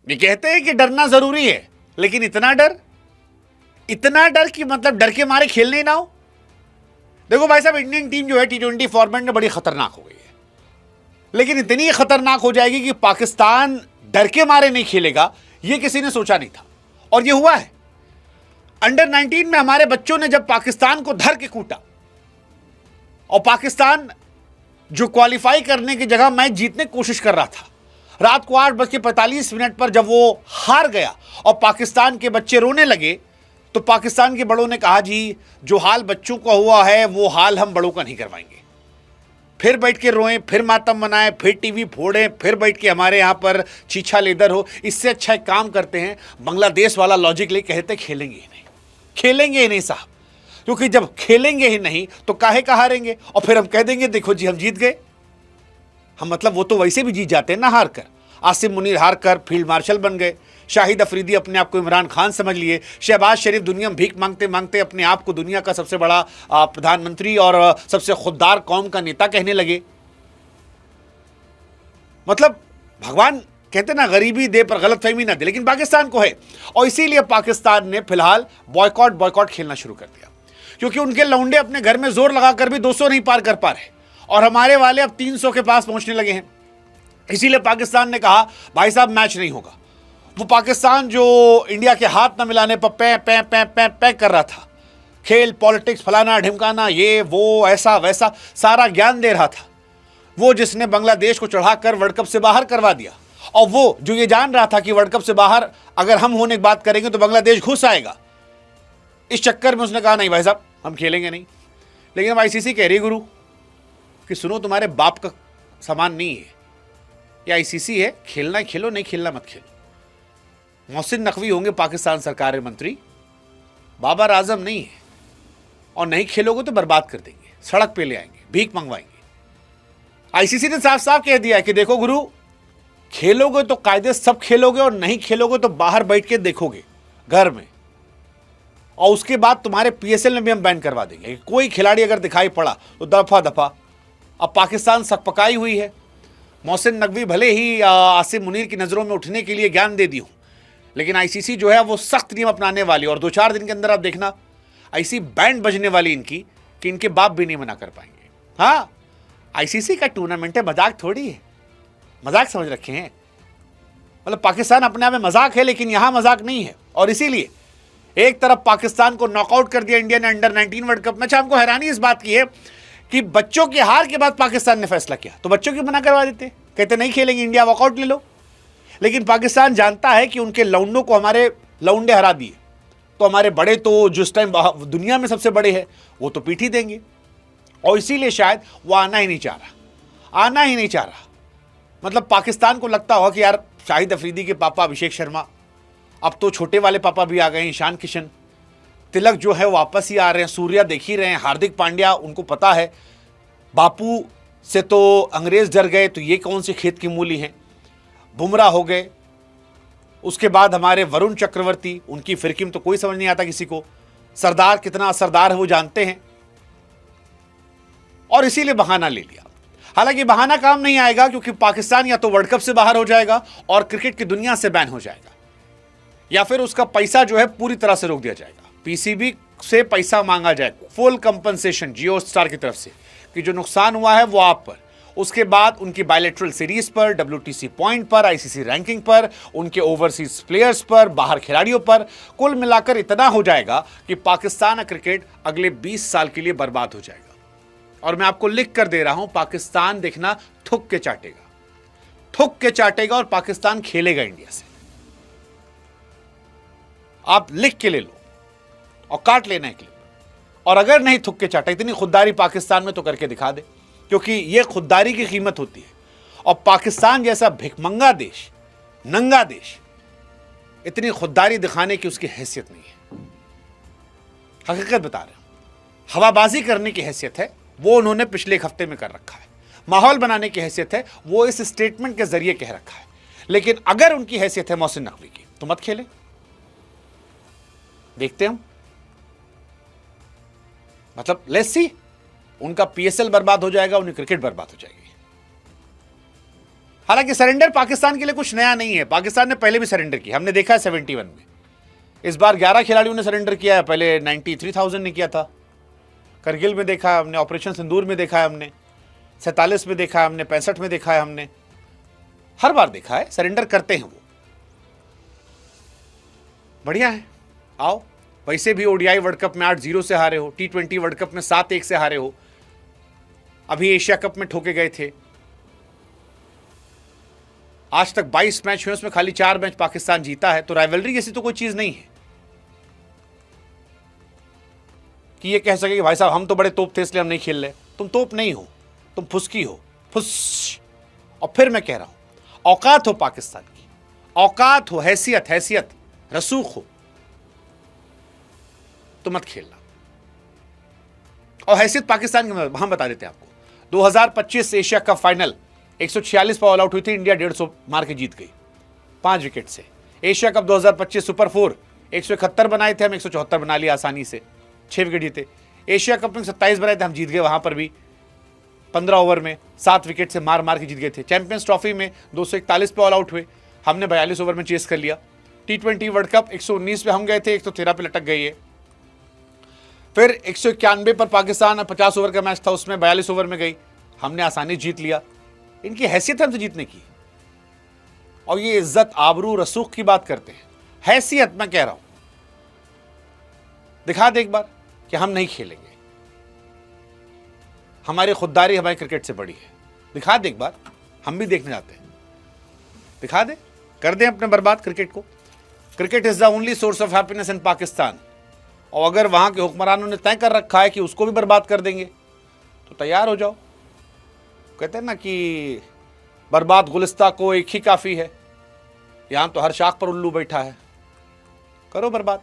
ये कहते हैं कि डरना जरूरी है, लेकिन इतना डर कि मतलब डर के मारे खेलने ही ना हो। देखो भाई साहब, इंडियन टीम जो है T20 फॉर्मेट में बड़ी खतरनाक हो गई है, लेकिन इतनी खतरनाक हो जाएगी कि पाकिस्तान डर के मारे नहीं खेलेगा, यह किसी ने सोचा नहीं था, और यह हुआ है। अंडर 19 में हमारे बच्चों ने जब पाकिस्तान को धर के कूटा और पाकिस्तान जो क्वालिफाई करने की जगह मैच जीतने की कोशिश कर रहा था, रात को 8:45 पर जब वो हार गया और पाकिस्तान के बच्चे रोने लगे, तो पाकिस्तान के बड़ों ने कहा, जी जो हाल बच्चों का हुआ है वो हाल हम बड़ों का नहीं करवाएंगे। फिर बैठ के रोएं, फिर मातम मनाएं, फिर टीवी फोड़ें, फिर बैठ के हमारे यहां पर चीछा लेदर हो। इससे अच्छा एक काम करते हैं, बांग्लादेश वाला लॉजिक ले कहते खेलेंगे ही नहीं, खेलेंगे ही नहीं साहब, क्योंकि जब खेलेंगे ही नहीं तो काहे का हारेंगे, और फिर हम कह देंगे देखो जी हम जीत गए। हम मतलब वो तो वैसे भी जीत जाते हैं ना हार कर। आसिम मुनीर हार कर फील्ड मार्शल बन गए, शाहिद अफरीदी अपने आप को इमरान खान समझ लिए, शहबाज शरीफ दुनिया में भीख मांगते मांगते अपने आप को दुनिया का सबसे बड़ा प्रधानमंत्री और सबसे खुददार कौम का नेता कहने लगे। मतलब भगवान कहते ना गरीबी दे पर गलतफहमी ना दे, लेकिन पाकिस्तान को है, और इसीलिए पाकिस्तान ने फिलहाल बॉयकॉट खेलना शुरू कर दिया, क्योंकि उनके लौंडे अपने घर में जोर लगाकर भी 200 नहीं पार कर पा रहे, और हमारे वाले अब 300 के पास पहुंचने लगे हैं। इसीलिए पाकिस्तान ने कहा भाई साहब मैच नहीं होगा। वो पाकिस्तान जो इंडिया के हाथ न मिलाने पर पै कर रहा था, खेल पॉलिटिक्स फलाना ढिमकाना, ये वो ऐसा वैसा सारा ज्ञान दे रहा था, वो जिसने बांग्लादेश को चढ़ाकर वर्ल्ड कप से बाहर करवा दिया, और वो जो ये जान रहा था कि वर्ल्ड कप से बाहर अगर हम होने की बात करेंगे तो बांग्लादेश घुस आएगा, इस चक्कर में उसने कहा नहीं भाई साहब हम खेलेंगे नहीं। लेकिन अब ICC कह रही गुरु कि सुनो तुम्हारे बाप का सामान नहीं है, ये ICC है, खेलना खेलो, नहीं खेलना मत खेलो। मोहसिन नकवी होंगे पाकिस्तान सरकार के मंत्री, बाबर आजम नहीं है, और नहीं खेलोगे तो बर्बाद कर देंगे, सड़क पे ले आएंगे, भीख मंगवाएंगे। ICC ने साफ साफ कह दिया कि देखो गुरु, खेलोगे तो कायदे सब खेलोगे, और नहीं खेलोगे तो बाहर बैठ के देखोगे घर में, और उसके बाद तुम्हारे PSL में भी हम बैन करवा देंगे। कोई खिलाड़ी अगर दिखाई पड़ा तो दफा। अब पाकिस्तान सकपकाई हुई है। मोहसिन नकवी भले ही आसिम मुनीर की नज़रों में उठने के लिए ज्ञान दे दी हूँ, लेकिन ICC जो है वो सख्त नियम अपनाने वाली, और 2-4 दिन के अंदर आप देखना ऐसी बैंड बजने वाली इनकी कि इनके बाप भी नहीं मना कर पाएंगे। हाँ, ICC का टूर्नामेंट है, मजाक थोड़ी है, मजाक समझ रखे हैं। मतलब पाकिस्तान अपने आप में मजाक है, लेकिन यहां मजाक नहीं है। और इसीलिए एक तरफ पाकिस्तान को नॉकआउट कर दिया इंडिया ने अंडर 19 वर्ल्ड कप में। अच्छा, हमको हैरानी इस बात की है कि बच्चों की हार के बाद पाकिस्तान ने फैसला किया, तो बच्चों की मना करवा देते, कहते नहीं खेलेंगे, इंडिया वॉकआउट ले लो। लेकिन पाकिस्तान जानता है कि उनके लौंडों को हमारे लौंडे हरा दिए, तो हमारे बड़े तो जिस टाइम दुनिया में सबसे बड़े हैं वो तो पीठ ही देंगे, और इसीलिए शायद वो आना ही नहीं चाह रहा। मतलब पाकिस्तान को लगता होगा कि यार शाहिद अफरीदी के पापा अभिषेक शर्मा, अब तो छोटे वाले पापा भी आ गए हैं, ईशान किशन, तिलक जो है वापस ही आ रहे हैं, सूर्या देख ही रहे हैं, हार्दिक पांड्या, उनको पता है बापू से तो अंग्रेज डर गए, तो ये कौन से खेत की मूली हैं। बुमराह हो गए, उसके बाद हमारे वरुण चक्रवर्ती, उनकी फिरकी में तो कोई समझ नहीं आता किसी को। सरदार कितना असरदार है वो जानते हैं, और इसीलिए बहाना ले लिया। हालांकि बहाना काम नहीं आएगा, क्योंकि पाकिस्तान या तो वर्ल्ड कप से बाहर हो जाएगा और क्रिकेट की दुनिया से बैन हो जाएगा, या फिर उसका पैसा जो है पूरी तरह से रोक दिया जाएगा। PCB से पैसा मांगा जाएगा, फुल कंपनसेशन जियो स्टार की तरफ से कि जो नुकसान हुआ है वो आप पर। उसके बाद उनकी बायलैटरल सीरीज पर, WTC पॉइंट पर, ICC रैंकिंग पर, उनके ओवरसीज प्लेयर्स पर, बाहर खिलाड़ियों पर, कुल मिलाकर इतना हो जाएगा कि पाकिस्तान क्रिकेट अगले 20 साल के लिए बर्बाद हो जाएगा। और मैं आपको लिख कर दे रहा हूं, पाकिस्तान देखना थुक के चाटेगा और पाकिस्तान खेलेगा इंडिया से। आप लिख के ले लो और काट लेना है क्लिप। और अगर नहीं थुक के चाटा, इतनी खुददारी पाकिस्तान में तो करके दिखा दे, क्योंकि यह खुददारी की कीमत होती है। और पाकिस्तान जैसा भिखमंगा देश, नंगा देश, इतनी खुददारी दिखाने की उसकी हैसियत नहीं है। हकीकत बता रहे हैं, हवाबाजी करने की हैसियत है, वो उन्होंने पिछले एक हफ्ते में कर रखा है। माहौल बनाने की हैसियत है, वो इस स्टेटमेंट के जरिए कह रखा है। लेकिन अगर उनकी हैसियत है मोहसिन नकवी की, तो मत खेले, देखते हम। मतलब लेट्स सी, उनका PSL बर्बाद हो जाएगा, उनकी क्रिकेट बर्बाद हो जाएगी। हालांकि सरेंडर पाकिस्तान के लिए कुछ नया नहीं है, पाकिस्तान ने पहले भी सरेंडर किया, हमने देखा है 71 में। इस बार 11 खिलाड़ियों ने सरेंडर किया है, पहले 93,000 ने किया था। करगिल में देखा है हमने, ऑपरेशन सिंदूर में देखा है हमने, 47 में देखा है हमने, 65 में देखा है हमने, हर बार देखा है सरेंडर करते हैं वो। बढ़िया है, आओ। वैसे भी ओडीआई वर्ल्ड कप में 8-0 से हारे हो, T20 वर्ल्ड कप में 7-1 से हारे हो, अभी एशिया कप में ठोके गए थे। आज तक 22 मैच हुए, उसमें खाली 4 मैच पाकिस्तान जीता है, तो राइवलरी जैसी तो कोई चीज नहीं है कि ये कह सके कि भाई साहब हम तो बड़े तोप थे इसलिए हम नहीं खेल रहे। तुम तोप नहीं हो, तुम फुसकी हो, फुस। और फिर मैं कह रहा हूं, औकात हो पाकिस्तान की, औकात हो, हैसियत रसूख हो, तो मत खेलना। और हैसियत पाकिस्तान की हम बता देते हैं आपको, 2025 एशिया कप फाइनल 146 पर ऑल आउट हुई थी, इंडिया 150 मार के जीत गई 5 विकेट से। एशिया कप 2025 सुपर 4 171 बनाए थे, हम 174 बना लिया आसानी से, 6 विकेट जीते। एशिया कप में 27 बनाए थे, हम जीत गए वहां पर भी 15 ओवर में 7 विकेट से मार के जीत गए थे। चैंपियंस ट्रॉफी में 241 पे ऑल आउट हुए, हमने 42 ओवर में चेस कर लिया। T20 वर्ल्ड कप 119 पे हम गए थे, 113 पे लटक गई है। फिर 191 पर पाकिस्तान 50 ओवर का मैच था, उसमें 42 ओवर में गई, हमने आसानी जीत लिया। इनकी हैसियत है हमसे जीतने की, और ये इज्जत आबरू रसूख की बात करते हैं। हैसियत मैं कह रहा हूं, दिखा दे एक बार कि हम नहीं खेलेंगे, हमारी खुददारी हमारी क्रिकेट से बड़ी है। दिखा दे एक बार, हम भी देखने जाते हैं। दिखा दे, कर दें अपने बर्बाद क्रिकेट को। Cricket is the only source of happiness in Pakistan. और अगर वहां के हुक्मरानों ने तय कर रखा है कि उसको भी बर्बाद कर देंगे, तो तैयार हो जाओ। कहते हैं ना कि बर्बाद गुलिस्ता को एक ही काफी है, यहां तो हर शाख पर उल्लू बैठा है। करो बर्बाद।